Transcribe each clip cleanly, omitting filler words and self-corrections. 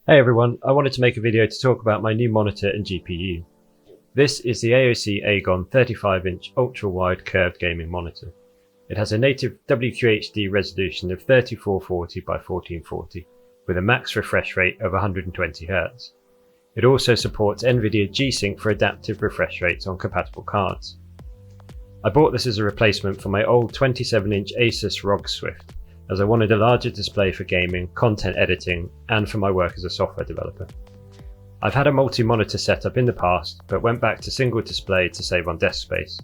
Hey everyone, I wanted to make a video to talk about my new monitor and GPU. This is the AOC Agon 35-inch ultra-wide curved gaming monitor. It has a native WQHD resolution of 3440 by 1440 with a max refresh rate of 120Hz. It also supports NVIDIA GSync for adaptive refresh rates on compatible cards. I bought this as a replacement for my old 27-inch Asus ROG Swift, as I wanted a larger display for gaming, content editing, and for my work as a software developer. I've had a multi-monitor setup in the past, but went back to single display to save on desk space.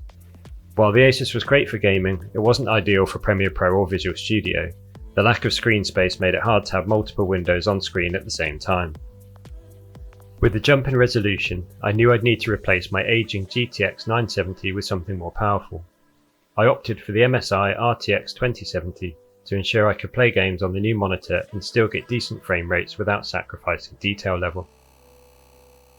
While the Asus was great for gaming, it wasn't ideal for Premiere Pro or Visual Studio. The lack of screen space made it hard to have multiple windows on screen at the same time. With the jump in resolution, I knew I'd need to replace my aging GTX 970 with something more powerful. I opted for the MSI RTX 2070 to ensure I could play games on the new monitor and still get decent frame rates without sacrificing detail level.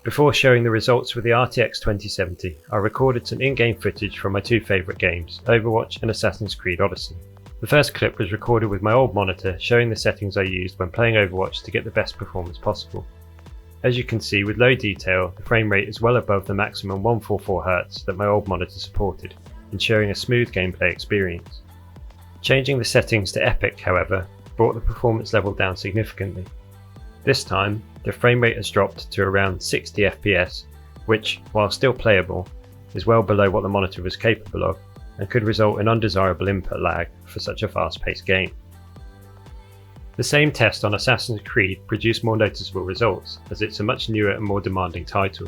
Before showing the results with the RTX 2070, I recorded some in-game footage from my two favourite games, Overwatch and Assassin's Creed Odyssey. The first clip was recorded with my old monitor, showing the settings I used when playing Overwatch to get the best performance possible. As you can see, with low detail, the frame rate is well above the maximum 144Hz that my old monitor supported, ensuring a smooth gameplay experience. Changing the settings to Epic, however, brought the performance level down significantly. This time, the frame rate has dropped to around 60 FPS, which, while still playable, is well below what the monitor was capable of and could result in undesirable input lag for such a fast-paced game. The same test on Assassin's Creed produced more noticeable results, as it's a much newer and more demanding title.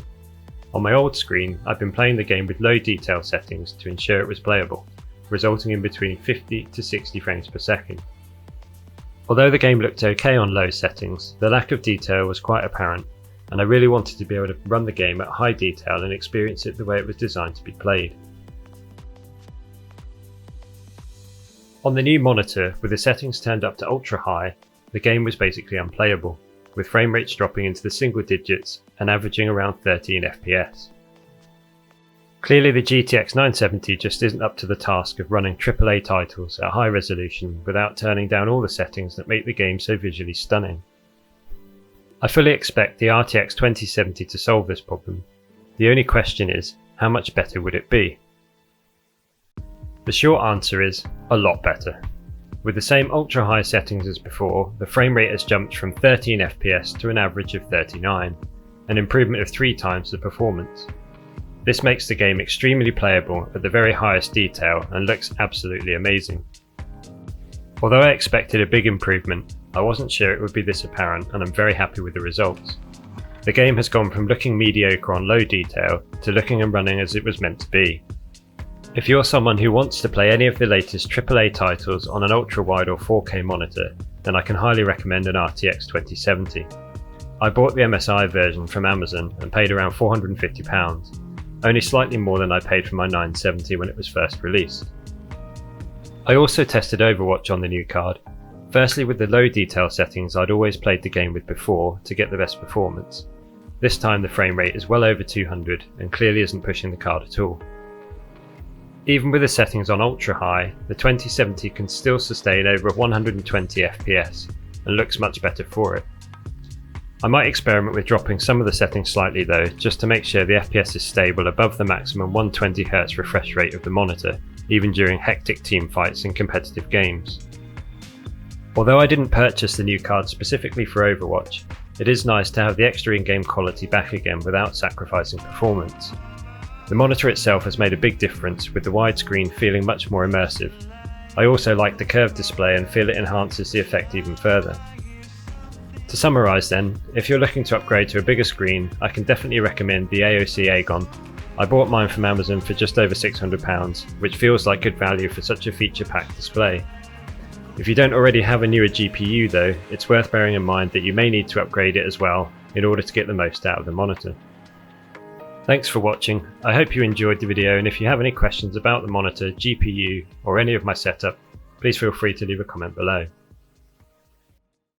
On my old screen, I've been playing the game with low detail settings to ensure it was playable, resulting in between 50 to 60 frames per second. Although the game looked okay on low settings, the lack of detail was quite apparent, and I really wanted to be able to run the game at high detail and experience it the way it was designed to be played. On the new monitor, with the settings turned up to ultra high, the game was basically unplayable, with frame rates dropping into the single digits and averaging around 13 FPS. Clearly the GTX 970 just isn't up to the task of running AAA titles at high resolution without turning down all the settings that make the game so visually stunning. I fully expect the RTX 2070 to solve this problem. The only question is, how much better would it be? The short answer is, a lot better. With the same ultra high settings as before, the frame rate has jumped from 13 FPS to an average of 39, an improvement of 3 times the performance. This makes the game extremely playable at the very highest detail and looks absolutely amazing. Although I expected a big improvement, I wasn't sure it would be this apparent, and I'm very happy with the results. The game has gone from looking mediocre on low detail to looking and running as it was meant to be. If you're someone who wants to play any of the latest AAA titles on an ultra-wide or 4K monitor, then I can highly recommend an RTX 2070. I bought the MSI version from Amazon and paid around £450. Only slightly more than I paid for my 970 when it was first released. I also tested Overwatch on the new card, firstly with the low detail settings I'd always played the game with before to get the best performance. This time the frame rate is well over 200 and clearly isn't pushing the card at all. Even with the settings on ultra high, the 2070 can still sustain over 120 FPS and looks much better for it. I might experiment with dropping some of the settings slightly though, just to make sure the FPS is stable above the maximum 120Hz refresh rate of the monitor, even during hectic team fights in competitive games. Although I didn't purchase the new card specifically for Overwatch, it is nice to have the extra in-game quality back again without sacrificing performance. The monitor itself has made a big difference, with the widescreen feeling much more immersive. I also like the curved display and feel it enhances the effect even further. To summarise then, if you're looking to upgrade to a bigger screen, I can definitely recommend the AOC Agon. I bought mine from Amazon for just over £600, which feels like good value for such a feature-packed display. If you don't already have a newer GPU though, it's worth bearing in mind that you may need to upgrade it as well in order to get the most out of the monitor. Thanks for watching. I hope you enjoyed the video, and if you have any questions about the monitor, GPU or any of my setup, please feel free to leave a comment below.